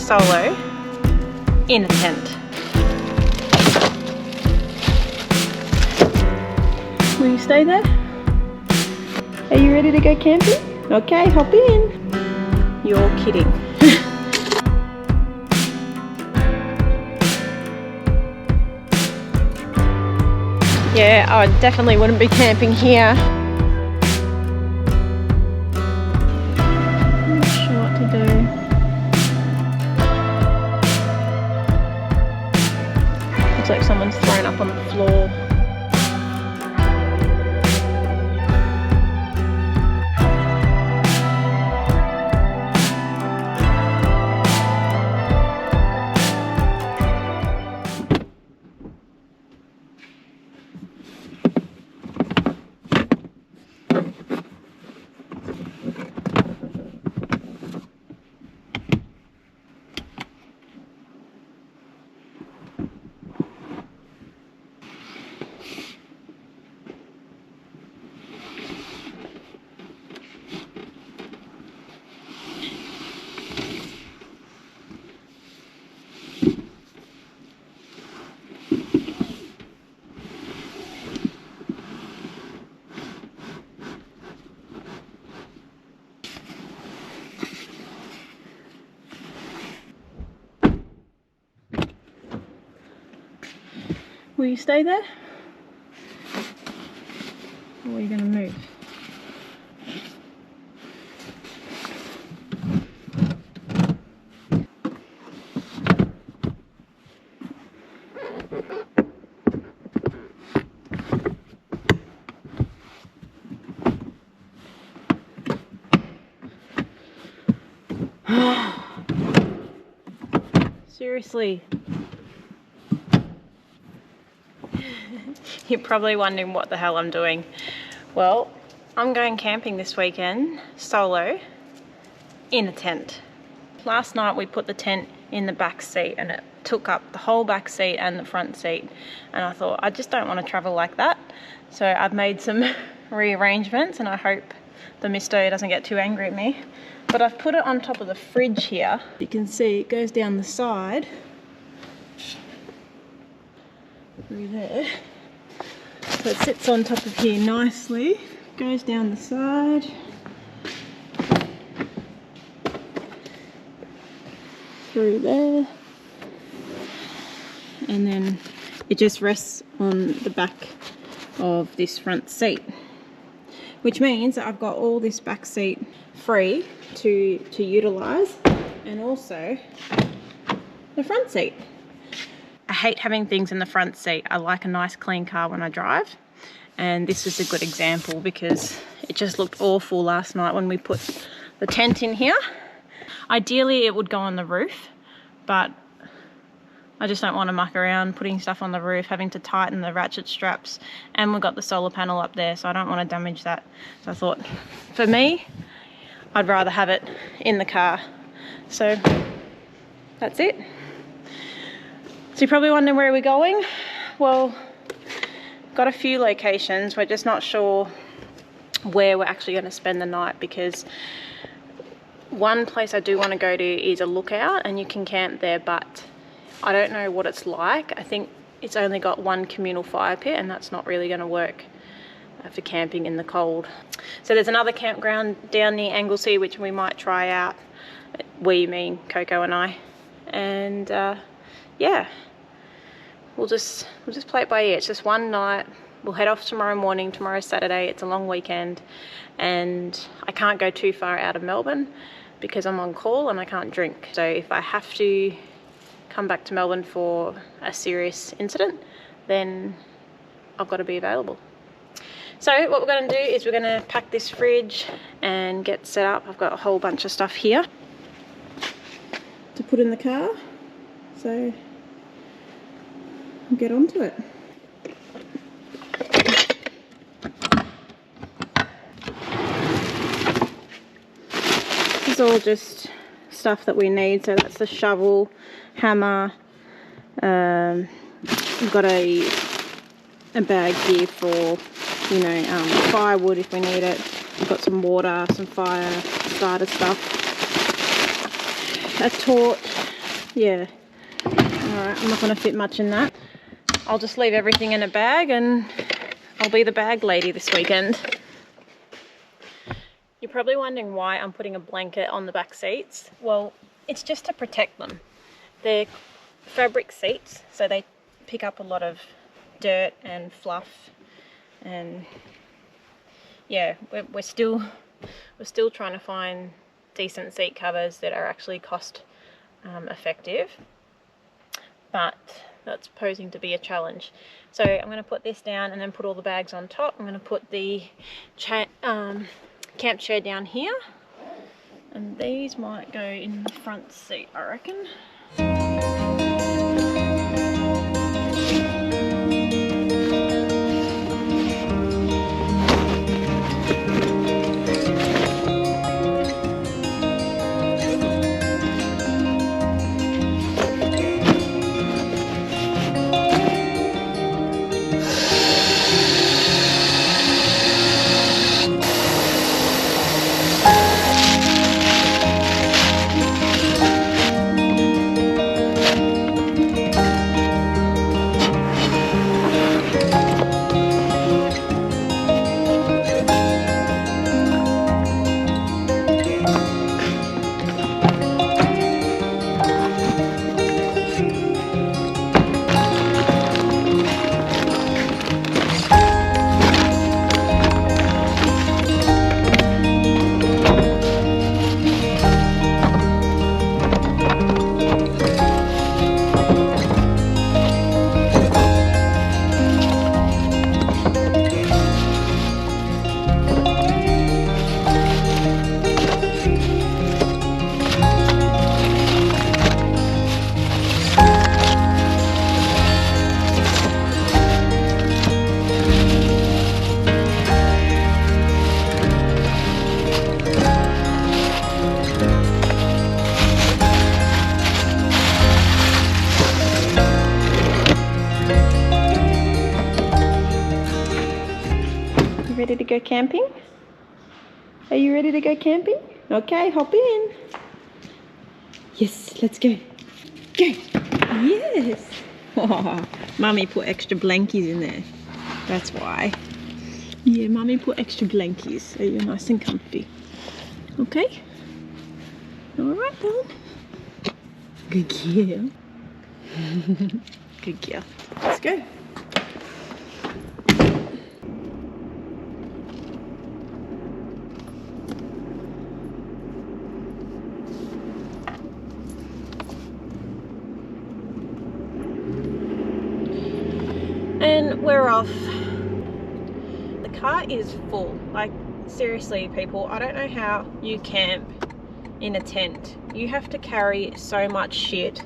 solo in a tent. Will you stay there? Are you ready to go camping? Okay, hop in. You're kidding. Yeah, I definitely wouldn't be camping here. I'm not sure what to do. Looks like someone's thrown up on the floor. Will you stay there? Or are you going to move? Seriously. You're probably wondering what the hell I'm doing. Well, I'm going camping this weekend, solo, in a tent. Last night we put the tent in the back seat and it took up the whole back seat and the front seat. And I thought, I just don't want to travel like that. So I've made some rearrangements and I hope the misto doesn't get too angry at me. But I've put it on top of the fridge here. You can see it goes down the side. Through there. So it sits on top of here nicely, goes down the side, through there, and then it just rests on the back of this front seat, which means that I've got all this back seat free to utilise, and also the front seat. I hate having things in the front seat. I like a nice clean car when I drive, and this is a good example because it just looked awful last night when we put the tent in here. Ideally it would go on the roof, but I just don't want to muck around putting stuff on the roof, having to tighten the ratchet straps, and we've got the solar panel up there, so I don't want to damage that. So I thought, for me, I'd rather have it in the car. So that's it. So you're probably wondering where we're going. Well, got a few locations. We're just not sure where we're actually going to spend the night, because one place I do want to go to is a lookout and you can camp there, but I don't know what it's like. I think it's only got one communal fire pit and that's not really going to work for camping in the cold. So there's another campground down near Anglesea which we might try out. We mean Coco and I. And yeah, we'll just play it by ear. It's just one night. We'll head off tomorrow morning. Tomorrow's Saturday. It's a long weekend and I can't go too far out of Melbourne because I'm on call and I can't drink. So if I have to come back to Melbourne for a serious incident, then I've got to be available. So what we're going to do is we're going to pack this fridge and get set up. I've got a whole bunch of stuff here to put in the car. So I'll get onto it. This is all just stuff that we need. So that's the shovel, hammer. We've got a bag here for, you know, firewood if we need it. We've got some water, some fire starter stuff, a torch, Yeah. Alright, I'm not going to fit much in that. I'll just leave everything in a bag and I'll be the bag lady this weekend. You're probably wondering why I'm putting a blanket on the back seats. Well, it's just to protect them. They're fabric seats, so they pick up a lot of dirt and fluff, and yeah, we're still trying to find decent seat covers that are actually cost effective, but that's posing to be a challenge. So I'm going to put this down and then put all the bags on top. I'm going to put the camp chair down here, and these might go in the front seat, I reckon. Ready to go camping? Are you ready to go camping? Okay, hop in. Yes, let's go. Go. Yes. Oh, Mummy put extra blankies in there. That's why. Yeah, Mummy put extra blankies so you're nice and comfy. Okay? Alright then. Good girl. Good girl. Let's go. And we're off. The car is full. Like, seriously, people, I don't know how you camp in a tent. You have to carry so much shit.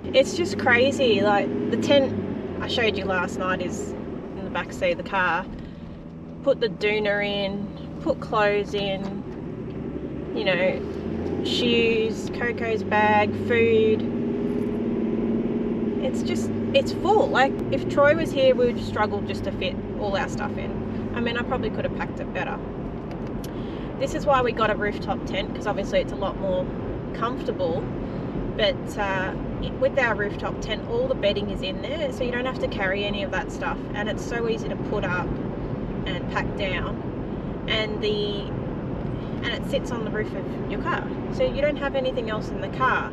It's just crazy. Like, the tent I showed you last night is in the back seat of the car. Put the doona in, put clothes in, you know, shoes, Coco's bag, food. It's full. Like, if Troy was here, we would struggle just to fit all our stuff in. I mean, I probably could have packed it better. This is why we got a rooftop tent, because obviously it's a lot more comfortable. But with our rooftop tent, all the bedding is in there, so you don't have to carry any of that stuff. And it's so easy to put up and pack down. And it sits on the roof of your car, so you don't have anything else in the car.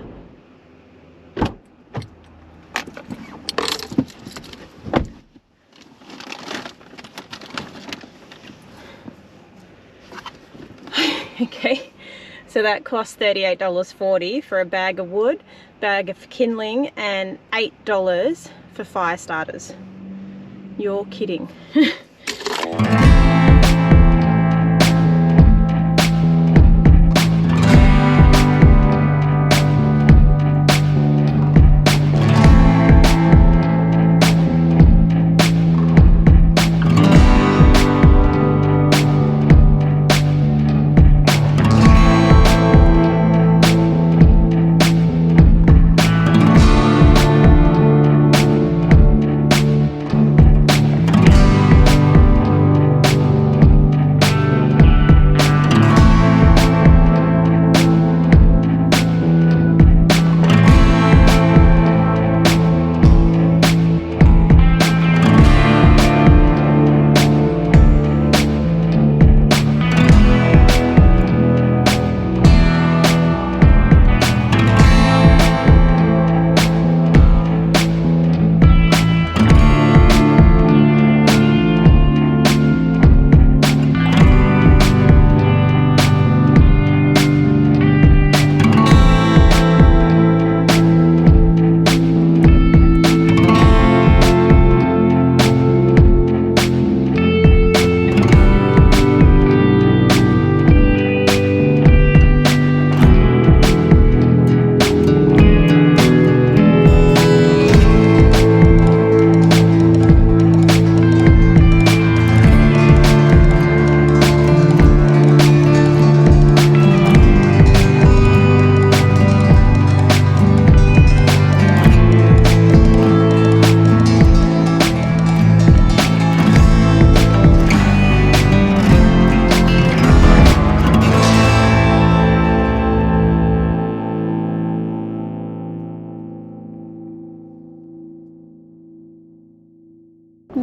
Okay, so that cost $38.40 for a bag of wood, bag of kindling, and $8 for fire starters. You're kidding.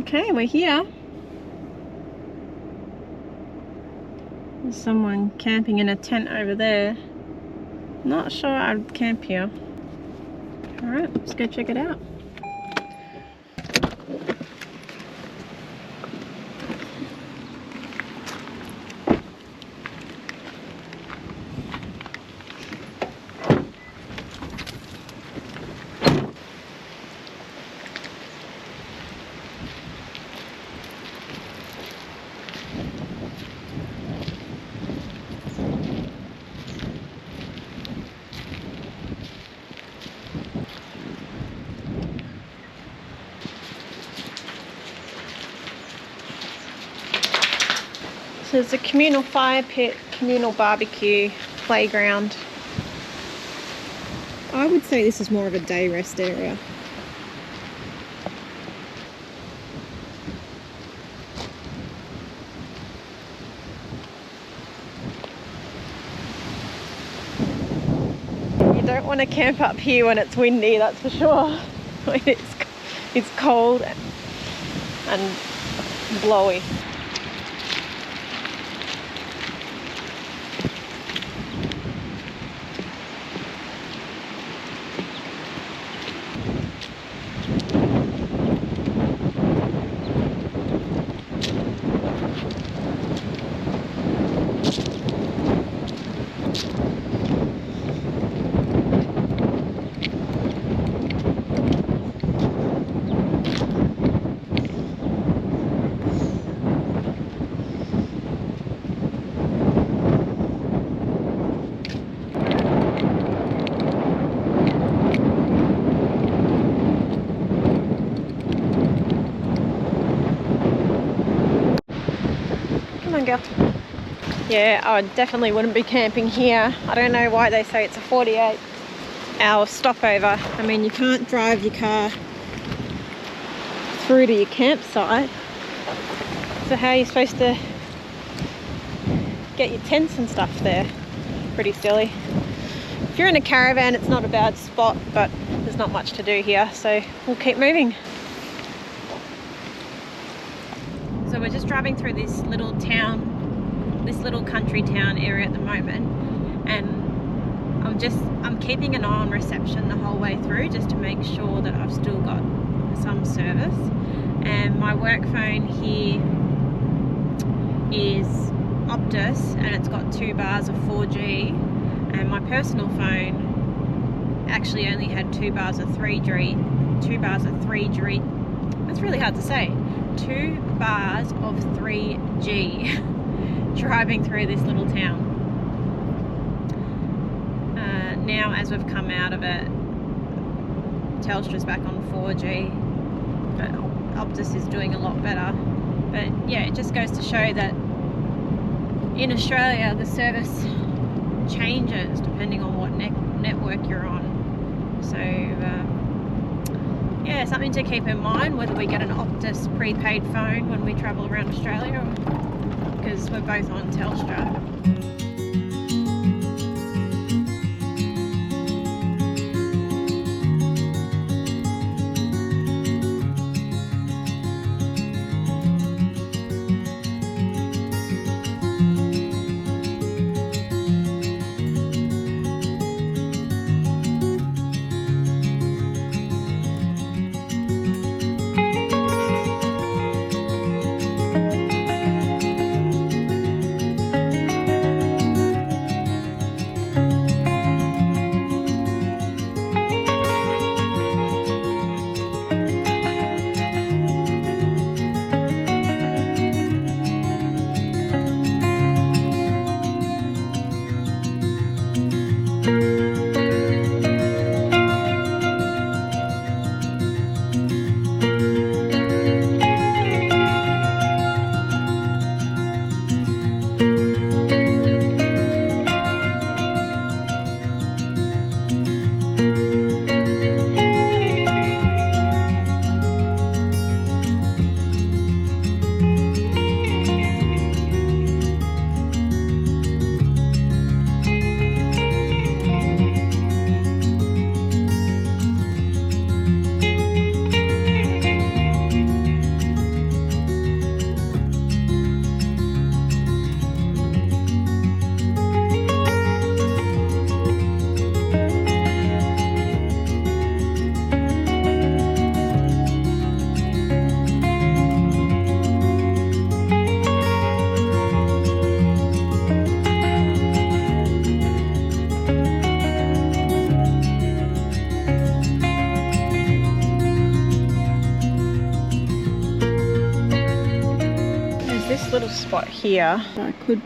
Okay, we're here. There's someone camping in a tent over there. Not sure I'd camp here. Alright, let's go check it out. So there's a communal fire pit, communal barbecue, playground. I would say this is more of a day rest area. You don't want to camp up here when it's windy, that's for sure. It's cold and blowy. Girl. Yeah, I definitely wouldn't be camping here. I don't know why they say it's a 48-hour stopover. I mean, you can't drive your car through to your campsite. So how are you supposed to get your tents and stuff there? Pretty silly. If you're in a caravan, it's not a bad spot, but there's not much to do here, so we'll keep moving. So we're just driving through this little town, this little country town area at the moment, and I'm keeping an eye on reception the whole way through just to make sure that I've still got some service. And my work phone here is Optus and it's got 2 bars of 4G, and my personal phone actually only had 2 bars of 3G. That's really hard to say. 2 bars of 3G driving through this little town. Now as we've come out of it, Telstra's back on 4G, but Optus is doing a lot better. But yeah, it just goes to show that in Australia the service changes depending on what network you're on. So yeah, something to keep in mind whether we get an Optus prepaid phone when we travel around Australia, because we're both on Telstra. spot here. I could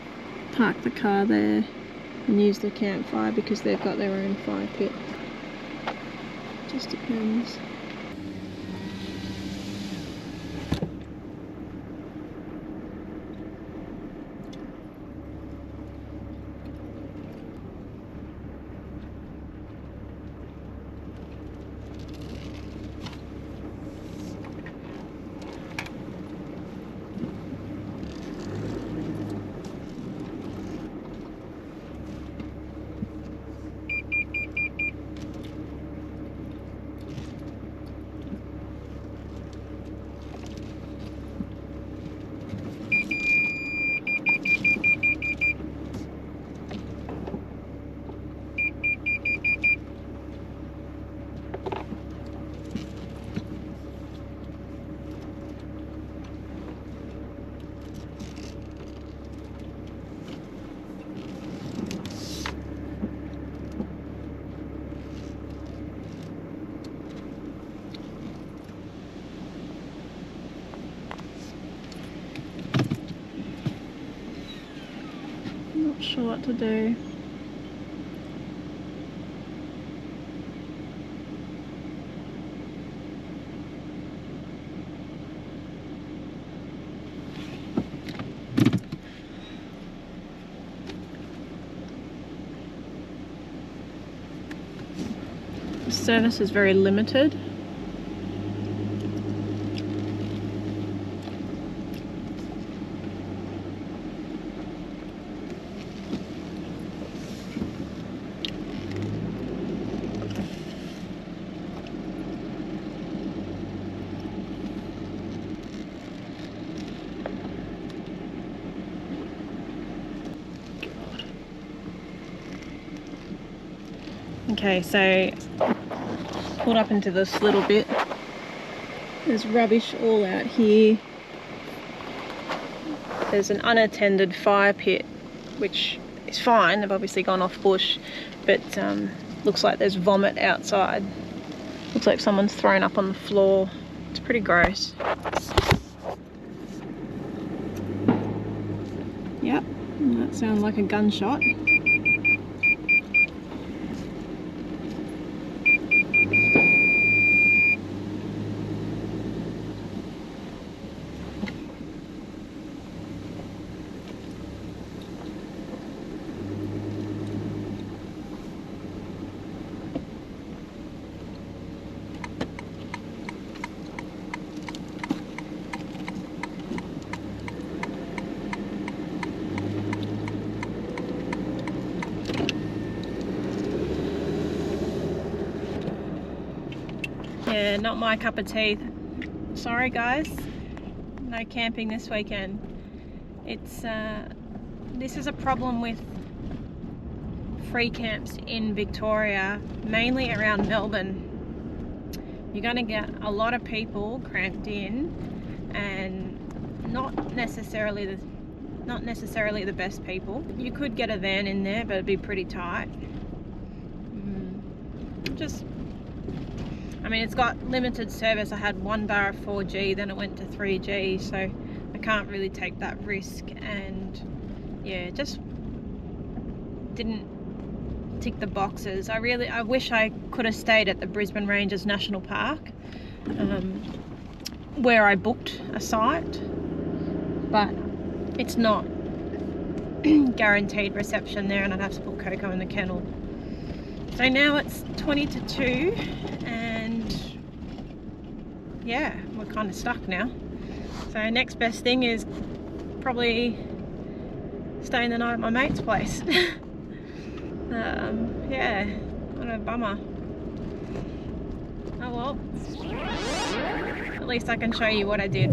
park the car there and use the campfire because they've got their own fire pit. Just depends. Not sure what to do. The service is very limited. Okay, so pulled up into this little bit. There's rubbish all out here. There's an unattended fire pit, which is fine. They've obviously gone off bush, but looks like there's vomit outside. Looks like someone's thrown up on the floor. It's pretty gross. Yep, that sounds like a gunshot. Yeah, not my cup of tea. Sorry guys, no camping this weekend. It's this is a problem with free camps in Victoria, mainly around Melbourne. You're going to get a lot of people cramped in, and not necessarily the best people. You could get a van in there, but it'd be pretty tight. I mean, it's got limited service. I had one bar of 4G, then it went to 3G, so I can't really take that risk. And yeah, just didn't tick the boxes. I wish I could have stayed at the Brisbane Rangers National Park, where I booked a site, but it's not guaranteed reception there, and I'd have to put Coco in the kennel. So now it's 20 to 2, and yeah, we're kind of stuck now. So next best thing is probably staying the night at my mate's place. Yeah, what a bummer. Oh well, at least I can show you what I did.